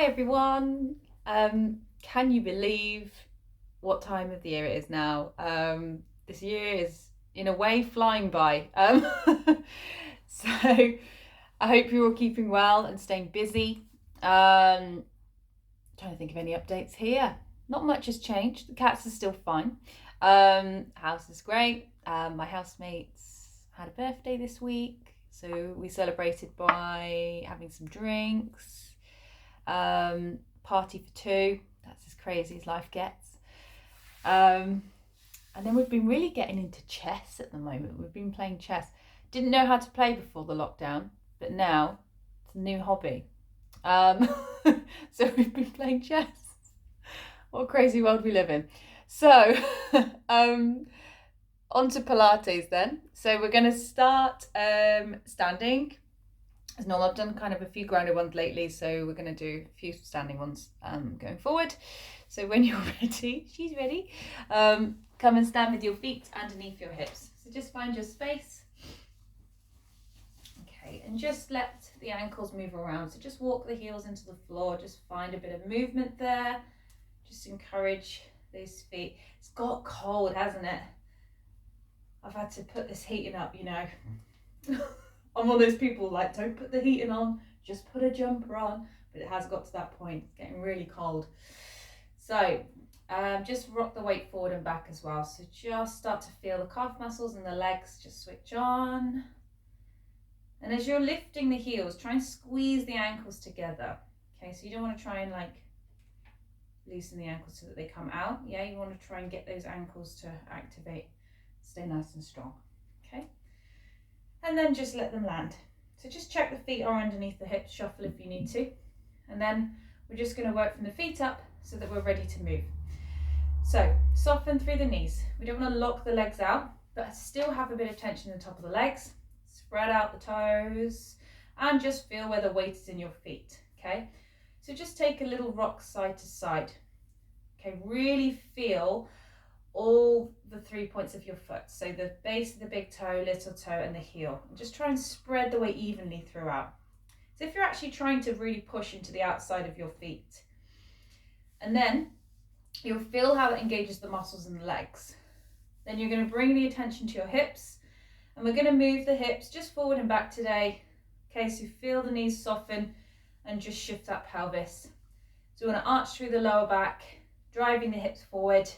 Hi everyone. Can you believe what time of the year it is now? This year is in a way flying by. So I hope you're all keeping well and staying busy. Trying to think of any updates here. Not much has changed. The cats are still fine. House is great. My housemates had a birthday this week, so we celebrated by having some drinks. Party for two. That's as crazy as life gets. And then we've been really getting into chess at the moment. We've been playing chess. Didn't know how to play before the lockdown, but now it's a new hobby. So we've been playing chess. What a crazy world we live in. So, on to Pilates then. So we're going to start standing. As normal, I've done kind of a few grounded ones lately, so we're going to do a few standing ones going forward. So when you're ready, she's ready, come and stand with your feet underneath your hips. So just find your space. Okay, and just let the ankles move around. So just walk the heels into the floor, just find a bit of movement there. Just encourage those feet. It's got cold, hasn't it? I've had to put this heating up, you know. I'm one of those people like, don't put the heating on, just put a jumper on. But it has got to that point. It's getting really cold. So just rock the weight forward and back as well. So just start to feel the calf muscles and the legs just switch on. And as you're lifting the heels, try and squeeze the ankles together. Okay, so you don't want to try and like loosen the ankles so that they come out. Yeah, you want to try and get those ankles to activate, stay nice and strong. Okay. And then just let them land. So just check the feet are underneath the hips, shuffle if you need to. And then we're just going to work from the feet up so that we're ready to move. So soften through the knees. We don't want to lock the legs out, but still have a bit of tension in the top of the legs. Spread out the toes and just feel where the weight is in your feet. Okay, so just take a little rock side to side. Okay, really feel all the 3 points of your foot. So the base of the big toe, little toe, and the heel. And just try and spread the weight evenly throughout. So if you're actually trying to really push into the outside of your feet, and then you'll feel how it engages the muscles in the legs. Then you're going to bring the attention to your hips, and we're going to move the hips just forward and back today. Okay, so feel the knees soften and just shift that pelvis. So we want to arch through the lower back, driving the hips forward.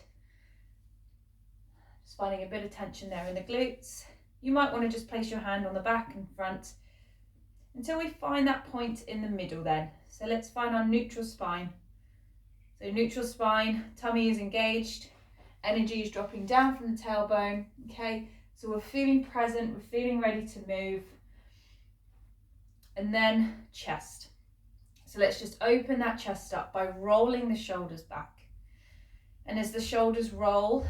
Just finding a bit of tension there in the glutes. You might want to just place your hand on the back and front until we find that point in the middle then. So let's find our neutral spine. So neutral spine, tummy is engaged, energy is dropping down from the tailbone. Okay, so we're feeling present, we're feeling ready to move. And then chest. So let's just open that chest up by rolling the shoulders back. And as the shoulders roll,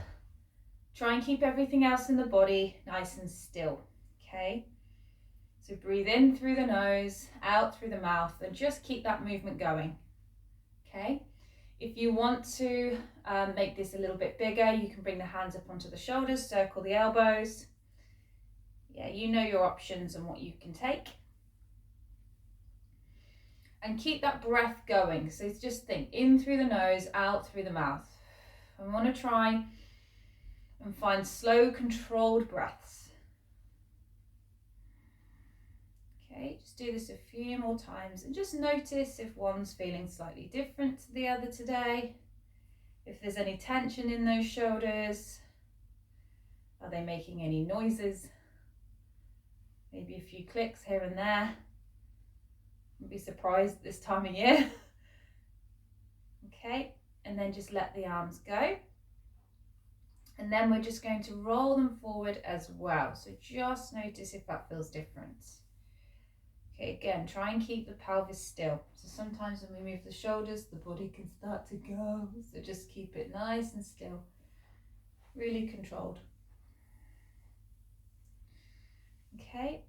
try and keep everything else in the body nice and still, okay? So breathe in through the nose, out through the mouth, and just keep that movement going, okay? If you want to make this a little bit bigger, you can bring the hands up onto the shoulders, circle the elbows. Yeah, you know your options and what you can take. And keep that breath going. So just think in through the nose, out through the mouth. I want to try and find slow, controlled breaths. Okay, just do this a few more times and just notice if one's feeling slightly different to the other today. If there's any tension in those shoulders, are they making any noises? Maybe a few clicks here and there. You'll be surprised this time of year. Okay, and then just let the arms go. And then we're just going to roll them forward as well. So just notice if that feels different. Okay, again, try and keep the pelvis still. So sometimes when we move the shoulders, the body can start to go. So just keep it nice and still, really controlled. Okay,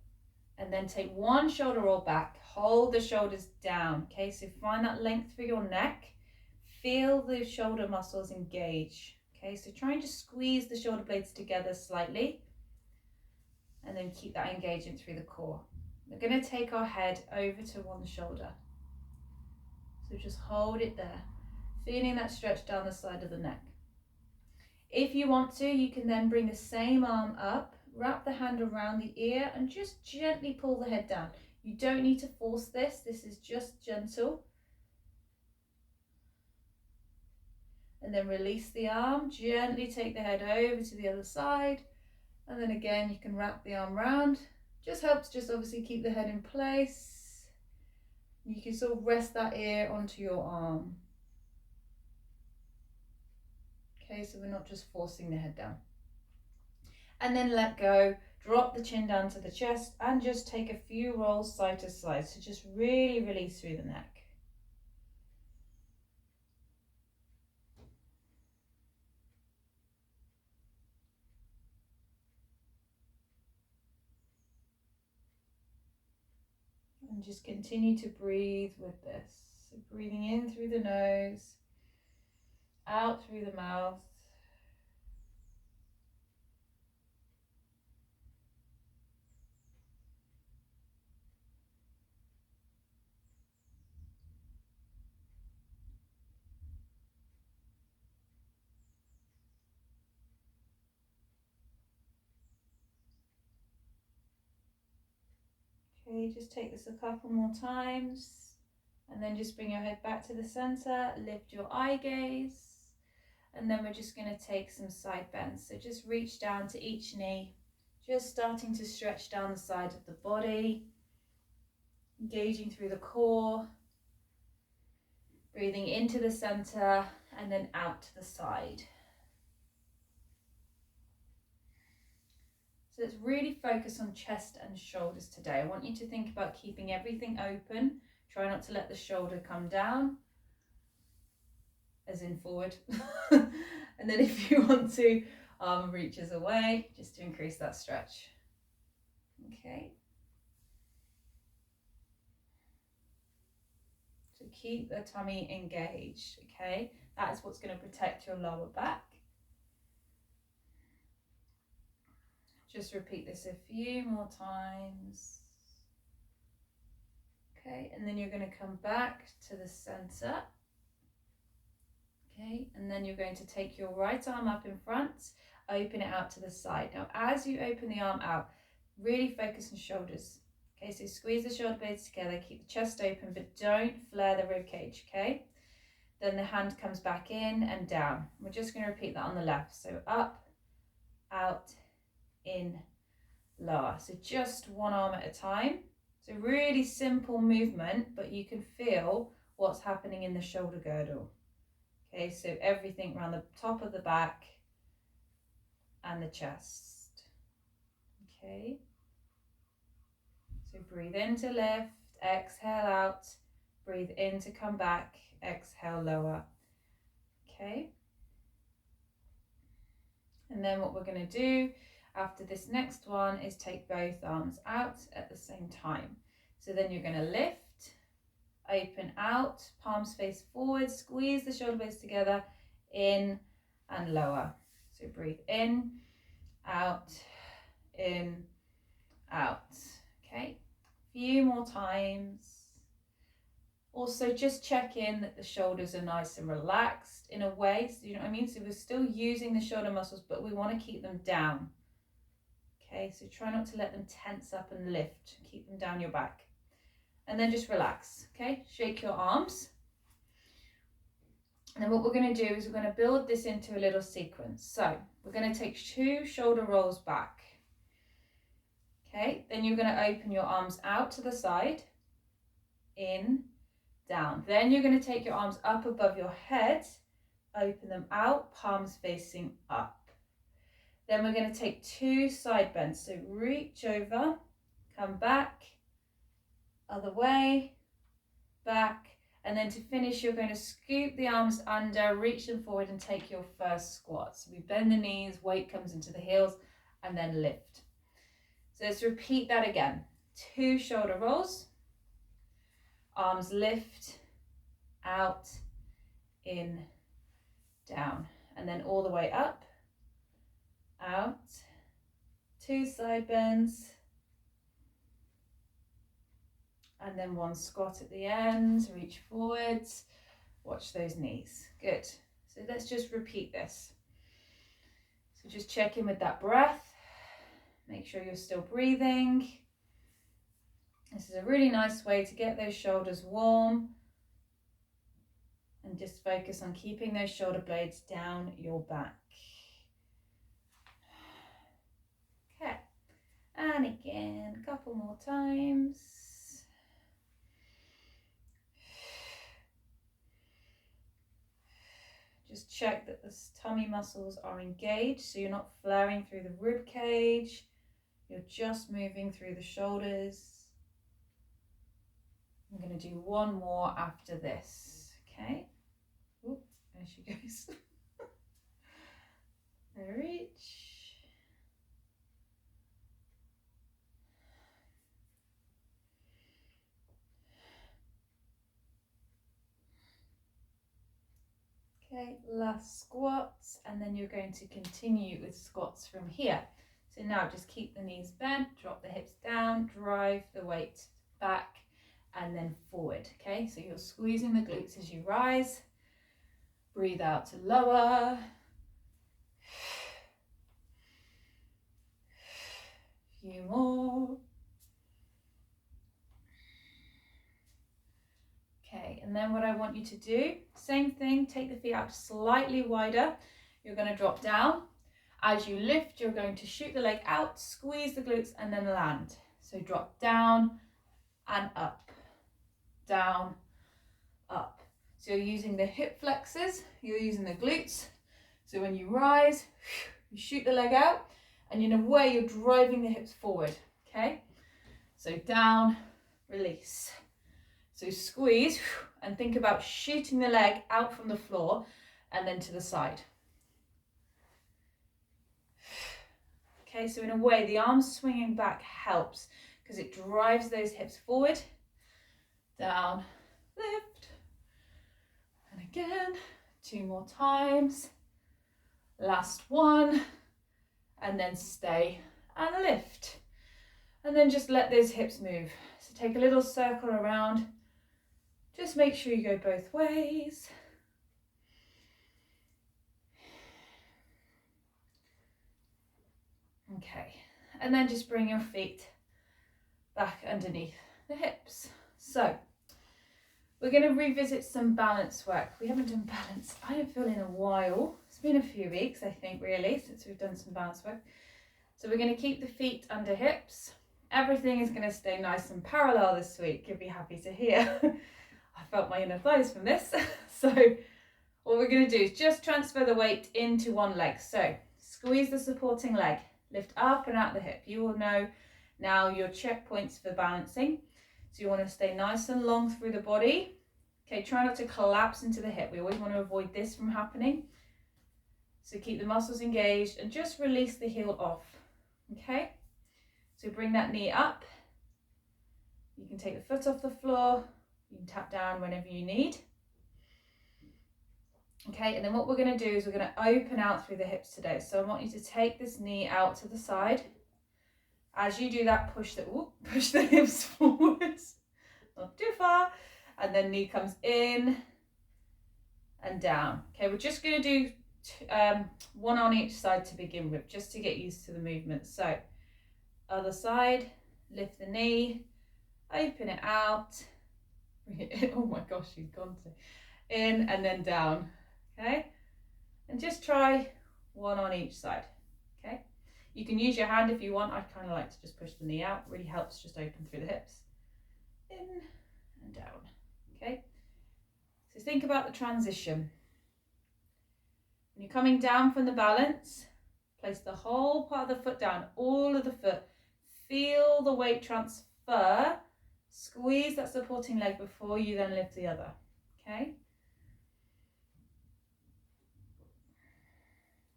and then take one shoulder roll back, hold the shoulders down. Okay, so find that length through your neck. Feel the shoulder muscles engage. Okay, so try and just squeeze the shoulder blades together slightly and then keep that engagement through the core. We're going to take our head over to one shoulder. So just hold it there, feeling that stretch down the side of the neck. If you want to, you can then bring the same arm up, wrap the hand around the ear and just gently pull the head down. You don't need to force this. This is just gentle. And then release the arm, gently take the head over to the other side. And then again, you can wrap the arm round. Just helps just obviously keep the head in place. You can sort of rest that ear onto your arm. Okay, so we're not just forcing the head down. And then let go, drop the chin down to the chest and just take a few rolls side to side. So just really release through the neck. And just continue to breathe with this. So breathing in through the nose, out through the mouth. Okay, just take this a couple more times and then just bring your head back to the center, lift your eye gaze, and then we're just going to take some side bends. So just reach down to each knee, just starting to stretch down the side of the body, engaging through the core, breathing into the center and then out to the side. So let's really focus on chest and shoulders today. I want you to think about keeping everything open. Try not to let the shoulder come down, as in forward. And then if you want to, arm reaches away, just to increase that stretch. Okay. So keep the tummy engaged, okay? That is what's going to protect your lower back. Just repeat this a few more times. Okay, and then you're going to come back to the center. Okay, and then you're going to take your right arm up in front, open it out to the side. Now, as you open the arm out, really focus on shoulders. Okay, so squeeze the shoulder blades together, keep the chest open, but don't flare the rib cage, okay? Then the hand comes back in and down. We're just going to repeat that on the left. So up, out, in, lower. So just one arm at a time. It's a really simple movement, but you can feel what's happening in the shoulder girdle. Okay, so everything around the top of the back and the chest. Okay. So breathe in to lift, exhale out, breathe in to come back, exhale lower. Okay. And then what we're going to do after this next one is take both arms out at the same time. So then you're going to lift, open out, palms face forward, squeeze the shoulder blades together, in and lower. So breathe in, out, okay? Few more times. Also just check in that the shoulders are nice and relaxed in a way, so you know what I mean? So we're still using the shoulder muscles, but we want to keep them down. Okay, so try not to let them tense up and lift, keep them down your back. And then just relax, okay? Shake your arms. And then what we're going to do is we're going to build this into a little sequence. So we're going to take 2 shoulder rolls back. Okay, then you're going to open your arms out to the side, in, down. Then you're going to take your arms up above your head, open them out, palms facing up. Then we're going to take 2 side bends. So reach over, come back, other way, back, and then to finish you're going to scoop the arms under, reach them forward and take your first squat. So we bend the knees, weight comes into the heels and then lift. So let's repeat that again. 2 shoulder rolls, arms lift, out, in, down, and then all the way up, out, 2 side bends, And then one squat at the end, reach forwards, watch those knees. Good. So let's just repeat this. So just check in with that breath. Make sure you're still breathing. This is a really nice way to get those shoulders warm and just focus on keeping those shoulder blades down your back. Okay, and again, a couple more times. Just check that the tummy muscles are engaged so you're not flaring through the rib cage. You're just moving through the shoulders. I'm going to do one more after this, okay? Oop, there she goes. Reach. Okay, last squats, and then you're going to continue with squats from here. So now just keep the knees bent, drop the hips down, drive the weight back, and then forward, okay? So you're squeezing the glutes as you rise. Breathe out to lower. A few more. Okay, and then what I want you to do, same thing, take the feet out slightly wider. You're going to drop down. As you lift, you're going to shoot the leg out, squeeze the glutes, and then land. So drop down and up, down, up. So you're using the hip flexors, you're using the glutes. So when you rise, you shoot the leg out, and in a way you're driving the hips forward, okay? So down, release. So squeeze and think about shooting the leg out from the floor and then to the side. Okay, so in a way the arms swinging back helps because it drives those hips forward, down, lift, and again, 2 more times. Last one, and then stay and lift. And then just let those hips move. So take a little circle around. Just make sure you go both ways. Okay, and then just bring your feet back underneath the hips. So we're going to revisit some balance work. We haven't done balance, I don't feel, in a while. It's been a few weeks, I think, really, since we've done some balance work. So we're going to keep the feet under hips. Everything is going to stay nice and parallel this week, you'll be happy to hear. I felt my inner thighs from this. So what we're going to do is just transfer the weight into one leg. So squeeze the supporting leg, lift up and out the hip. You will know now your checkpoints for balancing. So you want to stay nice and long through the body. Okay, try not to collapse into the hip. We always want to avoid this from happening. So keep the muscles engaged and just release the heel off. Okay, so bring that knee up. You can take the foot off the floor. You can tap down whenever you need. Okay, and then what we're going to do is we're going to open out through the hips today. So I want you to take this knee out to the side. As you do that, push the hips forwards, not too far, and then knee comes in and down. Okay, we're just going to do one on each side to begin with, just to get used to the movement. So other side, lift the knee, open it out. Oh my gosh, she's gone to in and then down. Okay, and just try one on each side. Okay, you can use your hand if you want. I kind of like to just push the knee out. It really helps just open through the hips. In and down. Okay, so think about the transition. When you're coming down from the balance, place the whole part of the foot down, all of the foot. Feel the weight transfer. Squeeze that supporting leg before you then lift the other. Okay.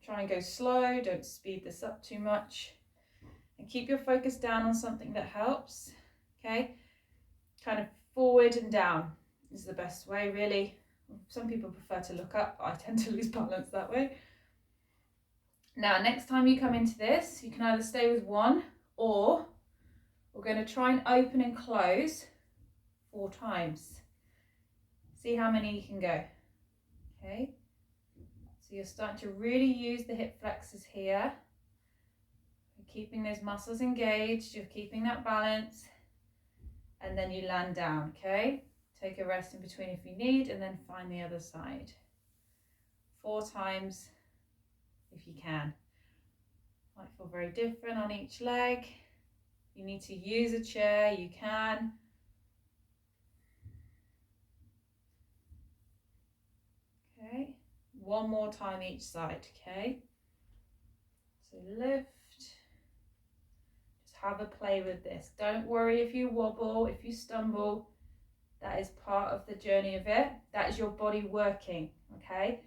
Try and go slow, don't speed this up too much. And keep your focus down on something that helps. Okay. Kind of forward and down is the best way, really. Some people prefer to look up, but I tend to lose balance that way. Now, next time you come into this, you can either stay with one, or we're going to try and open and close 4 times. See how many you can go. Okay, so you're starting to really use the hip flexors here. You're keeping those muscles engaged, you're keeping that balance, and then you land down, okay? Take a rest in between if you need, and then find the other side. 4 times if you can. Might feel very different on each leg. If you need to use a chair, you can. Okay, 1 more time each side, okay? So lift. Just have a play with this. Don't worry if you wobble, if you stumble. That is part of the journey of it. That is your body working, okay?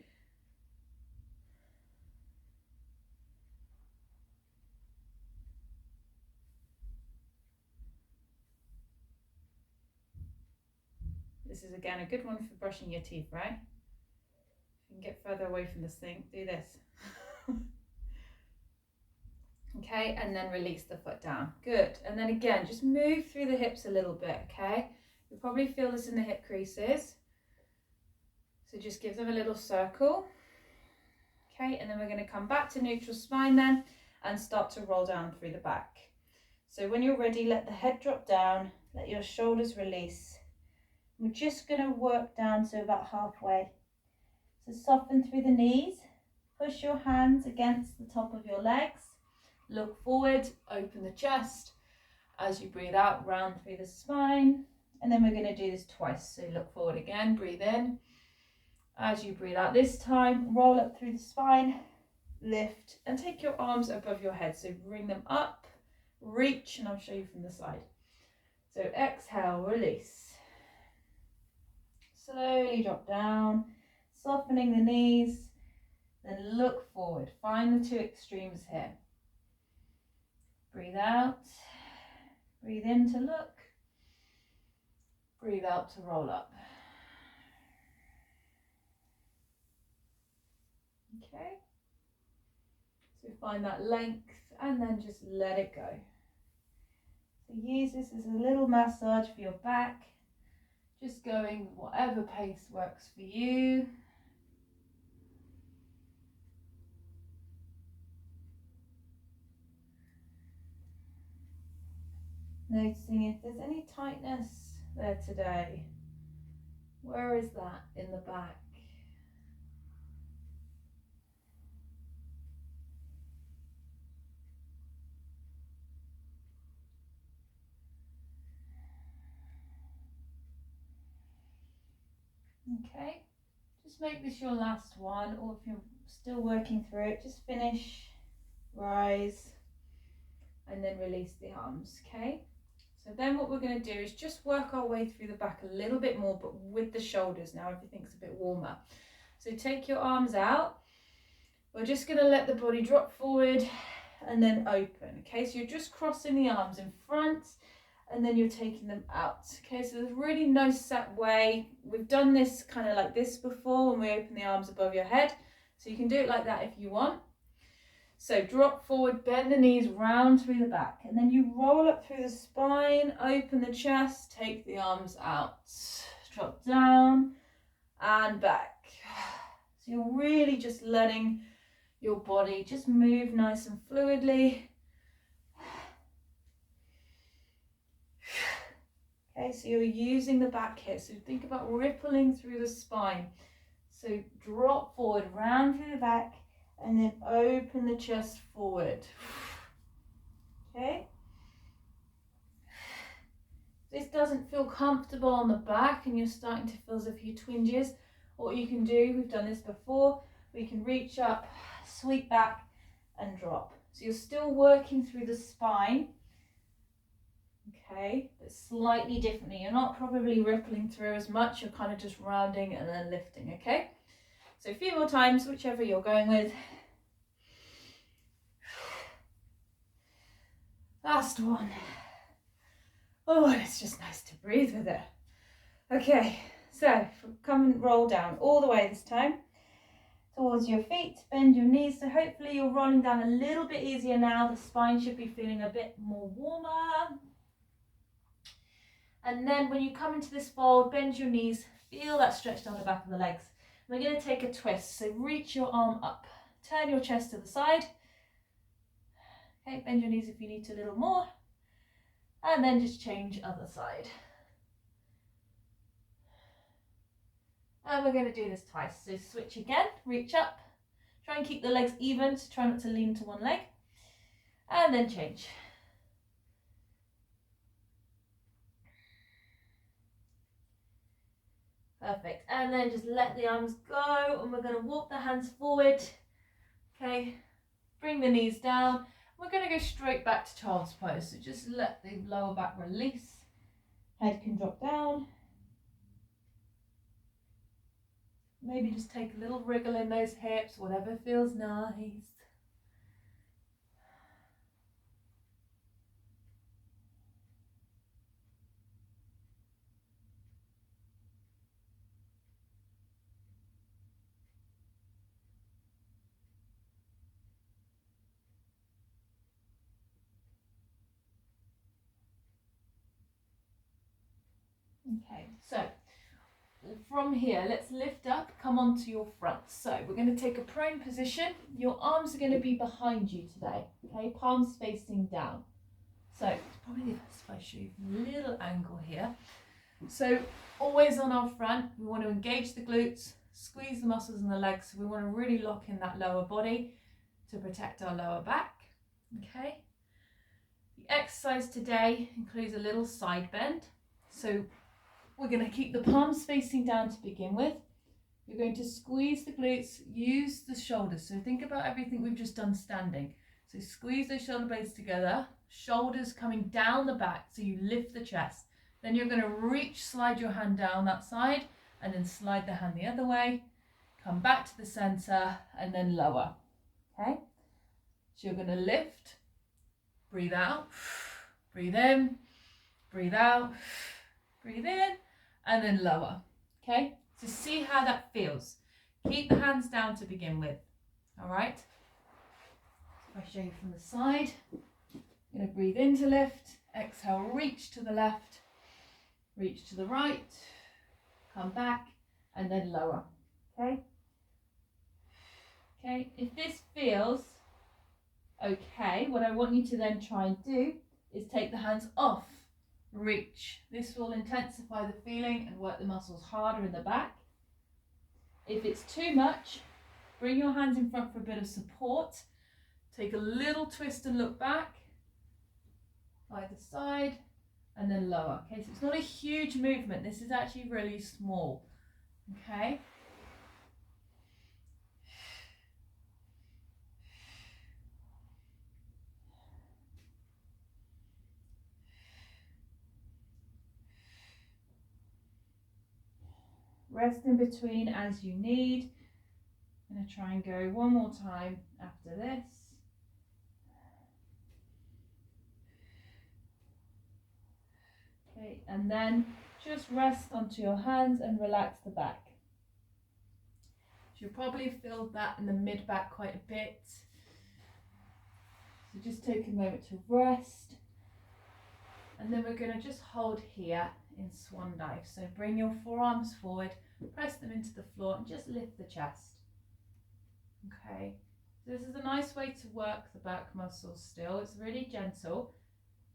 This is again a good one for brushing your teeth, right? If you can get further away from this thing, do this. Okay, and then release the foot down. Good. And then again, just move through the hips a little bit, okay? You'll probably feel this in the hip creases. So just give them a little circle. Okay, and then we're going to come back to neutral spine then and start to roll down through the back. So when you're ready, let the head drop down, let your shoulders release. We're just going to work down to about halfway. So soften through the knees, push your hands against the top of your legs, look forward, open the chest. As you breathe out, round through the spine. And then we're going to do this twice. So look forward again, breathe in. As you breathe out this time, roll up through the spine, lift, and take your arms above your head. So bring them up, reach, and I'll show you from the side. So exhale, release. Slowly drop down, softening the knees, then look forward. Find the 2 extremes here. Breathe out, breathe in to look, breathe out to roll up. Okay, so find that length and then just let it go. So use this as a little massage for your back, just going whatever pace works for you. Noticing if there's any tightness there today. Where is that in the back? Okay, just make this your last one, or if you're still working through it, just finish, rise, and then release the arms, okay? So then what we're going to do is just work our way through the back a little bit more, but with the shoulders now, everything's a bit warmer. So take your arms out. We're just going to let the body drop forward and then open, okay? So you're just crossing the arms in front, and then you're taking them out. Okay, so there's really no set way. We've done this kind of like this before when we open the arms above your head. So you can do it like that if you want. So drop forward, bend the knees round through the back, and then you roll up through the spine, open the chest, take the arms out, drop down and back. So you're really just letting your body just move nice and fluidly. Okay, so you're using the back here. So think about rippling through the spine. So drop forward, round through the back, and then open the chest forward. Okay. This doesn't feel comfortable on the back and you're starting to feel as if you twinges. What you can do, we've done this before, we can reach up, sweep back and drop. So you're still working through the spine. Okay, but slightly differently. You're not probably rippling through as much, you're kind of just rounding and then lifting, okay? So a few more times, whichever you're going with. Last one. Oh, and it's just nice to breathe with it. Okay, so come and roll down all the way this time towards your feet, bend your knees. So hopefully you're rolling down a little bit easier now. The spine should be feeling a bit more warmer. And then when you come into this fold, bend your knees, feel that stretch down the back of the legs. We're going to take a twist, so reach your arm up, turn your chest to the side. Okay, bend your knees if you need to a little more. And then just change other side. And we're going to do this twice. So switch again, reach up, try and keep the legs even, so try not to lean to one leg. And then change. Perfect. And then just let the arms go, and we're going to walk the hands forward. Okay, bring the knees down. We're going to go straight back to child's pose. So just let the lower back release. Head can drop down. Maybe just take a little wriggle in those hips, whatever feels nice. Okay, so from here, let's lift up, come onto your front. So we're going to take a prone position. Your arms are going to be behind you today, okay? Palms facing down. So it's probably the best if I show you from a little angle here. So always on our front, we want to engage the glutes, squeeze the muscles in the legs. So we want to really lock in that lower body to protect our lower back, okay? The exercise today includes a little side bend. So we're going to keep the palms facing down to begin with. You're going to squeeze the glutes, use the shoulders. So think about everything we've just done standing. So squeeze those shoulder blades together, shoulders coming down the back so you lift the chest. Then you're going to reach, slide your hand down that side, and then slide the hand the other way. Come back to the center and then lower. Okay? So you're going to lift, breathe out, breathe in, breathe out, breathe in, and then lower. Okay? So see how that feels. Keep the hands down to begin with. All right? If I show you from the side, I'm going to breathe in to lift, exhale, reach to the left, reach to the right, come back, and then lower. Okay? Okay, if this feels okay, what I want you to then try and do is take the hands off, reach. This will intensify the feeling and work the muscles harder in the back. If it's too much, bring your hands in front for a bit of support. Take a little twist and look back, either side, and then lower. Okay, so it's not a huge movement. This is actually really small. Okay. Rest in between as you need. I'm going to try and go one more time after this. Okay, and then just rest onto your hands and relax the back. You'll probably feel that in the mid back quite a bit. So just take a moment to rest. And then we're going to just hold here in swan dive. So bring your forearms forward, press them into the floor and just lift the chest. Okay, so this is a nice way to work the back muscles still. It's really gentle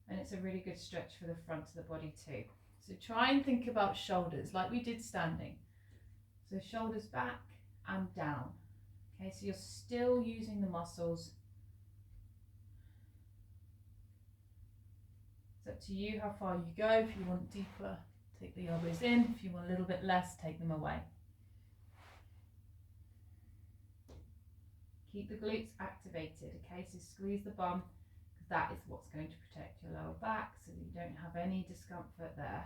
and it's a really good stretch for the front of the body too. So try and think about shoulders like we did standing. So shoulders back and down. Okay, so you're still using the muscles. It's up to you how far you go. If you want deeper, take the elbows in. If you want a little bit less, take them away. Keep the glutes activated, okay? So squeeze the bum, because that is what's going to protect your lower back so that you don't have any discomfort there.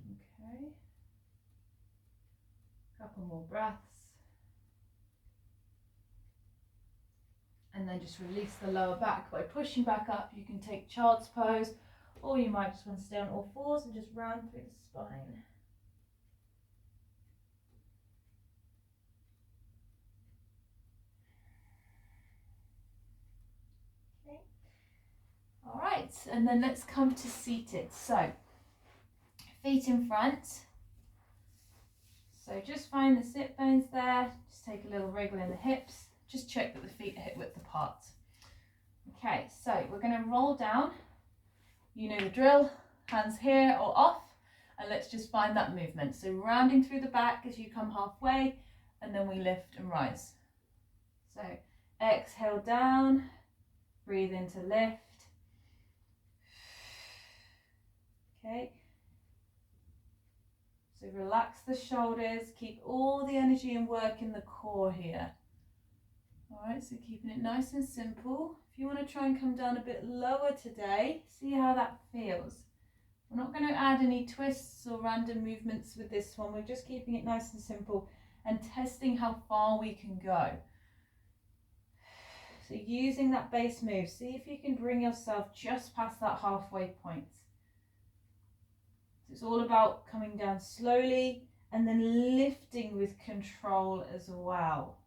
Okay. Couple more breaths. And then just release the lower back by pushing back up. You can take child's pose, or you might just want to stay on all fours and just round through the spine. Okay. All right, and then let's come to seated. So feet in front. So just find the sit bones there. Just take a little wriggle in the hips. Just check that the feet are hip width apart. Okay, so we're going to roll down. You know the drill. Hands here or off. And let's just find that movement. So rounding through the back as you come halfway, and then we lift and rise. So exhale down, breathe in to lift. Okay. So relax the shoulders, keep all the energy and work in the core here. All right, so keeping it nice and simple. If you want to try and come down a bit lower today, see how that feels. We're not going to add any twists or random movements with this one. We're just keeping it nice and simple and testing how far we can go. So using that base move, see if you can bring yourself just past that halfway point. So it's all about coming down slowly and then lifting with control as well.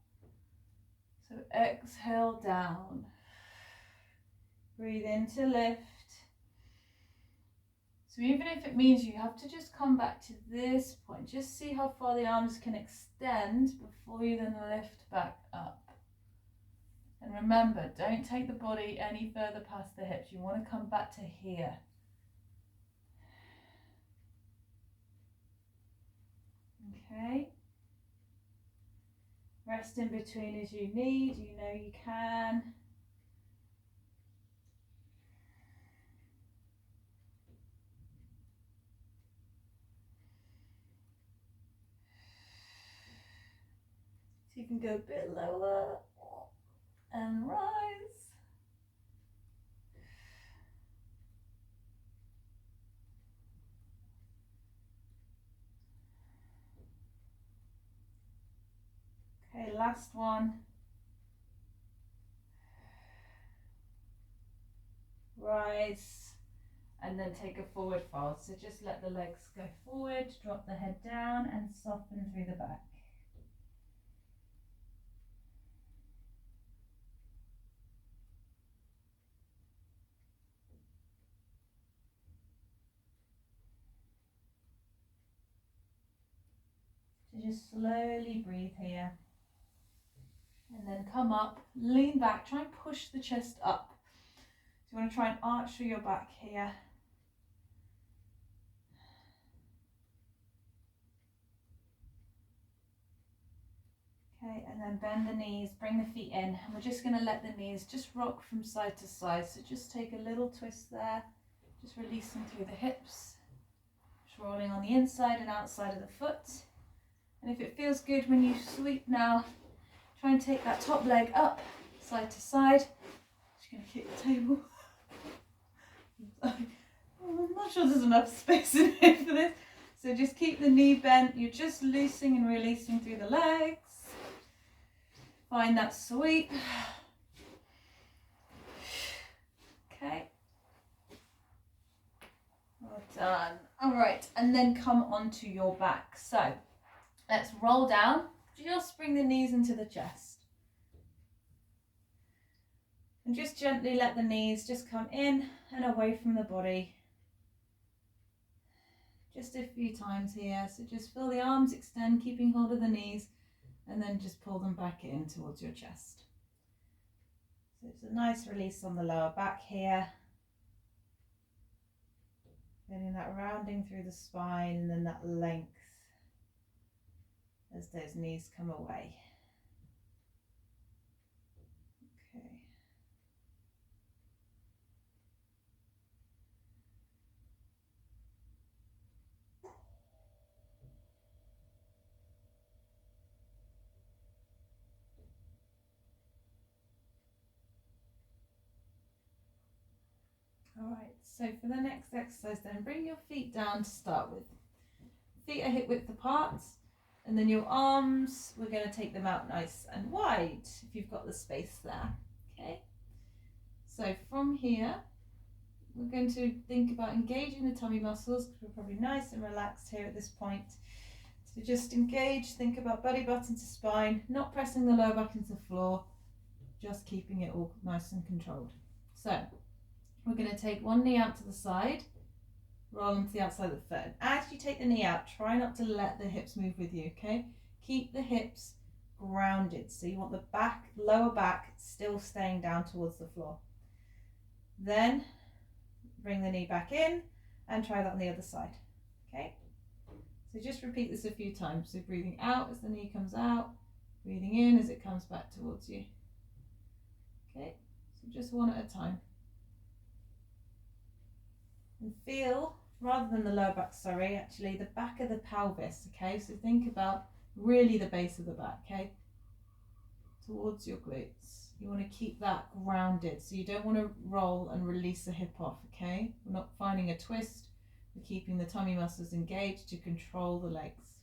So exhale down. Breathe in to lift. So even if it means you have to just come back to this point, just see how far the arms can extend before you then lift back up. And remember, don't take the body any further past the hips. You want to come back to here. Okay. Rest in between as you need. You know you can. So you can go a bit lower and rise. Okay, last one. Rise and then take a forward fold. So just let the legs go forward, drop the head down and soften through the back. So just slowly breathe here. And then come up, lean back, try and push the chest up. So you want to try and arch through your back here. Okay, and then bend the knees, bring the feet in, and we're just going to let the knees just rock from side to side. So just take a little twist there, just releasing through the hips, just rolling on the inside and outside of the foot. And if it feels good when you sweep now, try and take that top leg up, side to side. Just going to kick the table. I'm not sure there's enough space in here for this. So just keep the knee bent. You're just loosing and releasing through the legs. Find that sweep. Okay. Well done. All right, and then come onto your back. So let's roll down. Just bring the knees into the chest. And just gently let the knees just come in and away from the body. Just a few times here. So just feel the arms extend, keeping hold of the knees, and then just pull them back in towards your chest. So it's a nice release on the lower back here. Getting that rounding through the spine and then that length as those knees come away. Okay. All right, so for the next exercise then, bring your feet down to start with. Feet are hip width apart, and then your arms, we're going to take them out nice and wide if you've got the space there. Okay, so from here, we're going to think about engaging the tummy muscles because we're probably nice and relaxed here at this point. So just engage, think about belly button to spine, not pressing the lower back into the floor, just keeping it all nice and controlled. So We're going to take one knee out to the side, roll them to the outside of the foot. And as you take the knee out, try not to let the hips move with you, okay? Keep the hips grounded. So you want the back, lower back still staying down towards the floor. Then bring the knee back in and try that on the other side, okay? So just repeat this a few times. So breathing out as the knee comes out, breathing in as it comes back towards you. Okay, so just one at a time. And feel, rather than the lower back, sorry, actually the back of the pelvis, okay? So think about really the base of the back, okay? Towards your glutes. You want to keep that grounded, so you don't want to roll and release the hip off, okay? We're not finding a twist, we're keeping the tummy muscles engaged to control the legs.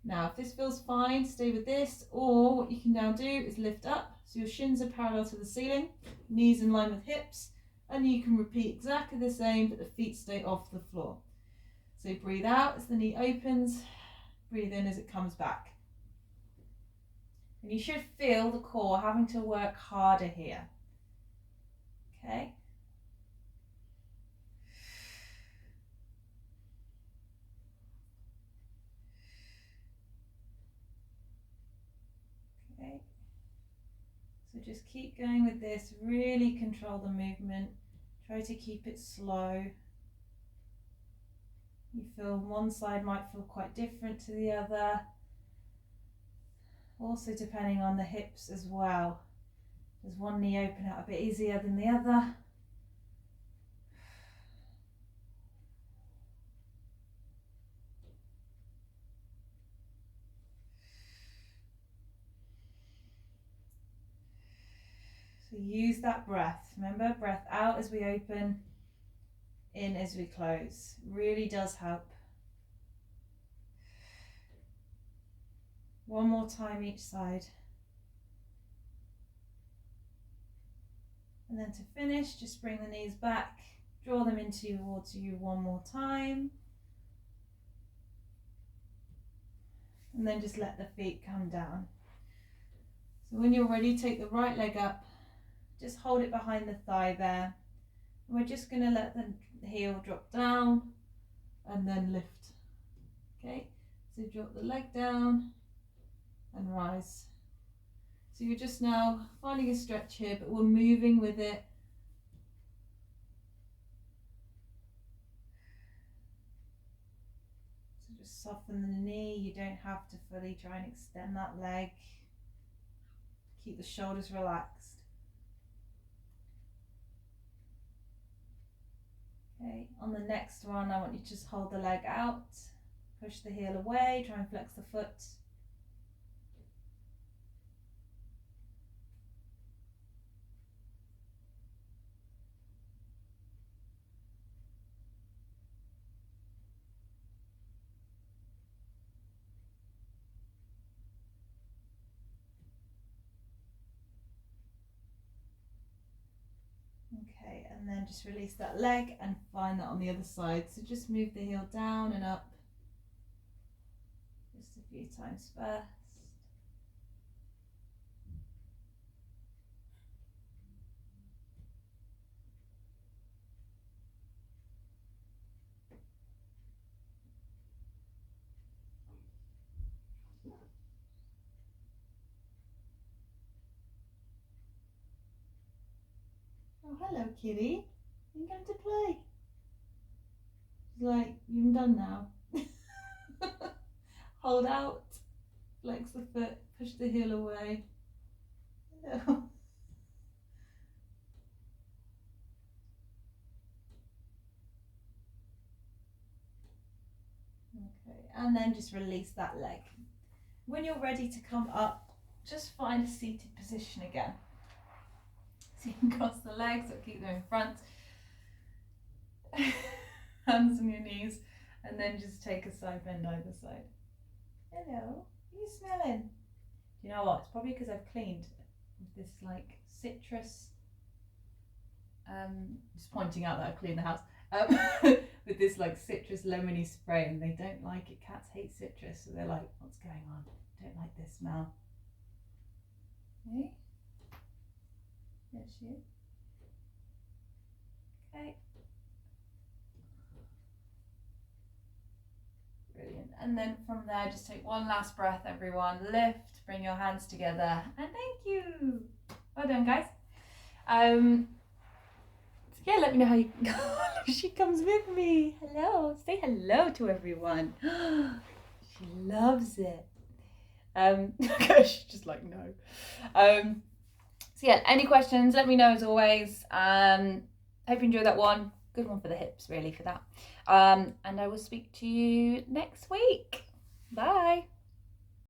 Now, if this feels fine, stay with this, or what you can now do is lift up, so your shins are parallel to the ceiling, knees in line with hips, and you can repeat exactly the same, but the feet stay off the floor. So breathe out as the knee opens, breathe in as it comes back. And you should feel the core having to work harder here. Okay. Okay. So just keep going with this, really control the movement. Try to keep it slow. You feel one side might feel quite different to the other. Also depending on the hips as well. Does one knee open out a bit easier than the other? So use that breath. Remember, breath out as we open, in as we close. Really does help. One more time each side. And then to finish, just bring the knees back, draw them into towards you one more time. And then just let the feet come down. So when you're ready, take the right leg up, just hold it behind the thigh there. And we're just going to let the heel drop down and then lift. Okay, so drop the leg down and rise. So you're just now finding a stretch here, but we're moving with it. So just soften the knee. You don't have to fully try and extend that leg. Keep the shoulders relaxed. Okay, on the next one, I want you to just hold the leg out, push the heel away, try and flex the foot. Okay, and then just release that leg and find that on the other side. So just move the heel down and up, just a few times first. Oh, hello, kitty. You're going to play. She's like, you're done now. Hold out, flex the foot, push the heel away. Hello. Okay, and then just release that leg. When you're ready to come up, just find a seated position again. So you can cross the legs or keep them in front. Hands on your knees, and then just take a side bend either side. Hello, are you smelling? Do you know what? It's probably because I've cleaned with this like citrus. Just pointing out that I've cleaned the house. With this like citrus lemony spray, and they don't like it. Cats hate citrus, so they're like, "What's going on? Don't like this smell." Hey? There she is. Okay. Brilliant. And then from there, just take one last breath, everyone. Lift, bring your hands together, and thank you. Well done, guys. So yeah, let me know how you she comes with me. Hello. Say hello to everyone. She loves it. She's just like, no. So yeah, any questions, let me know as always. Hope you enjoyed that one. Good one for the hips, really, for that. And I will speak to you next week. Bye.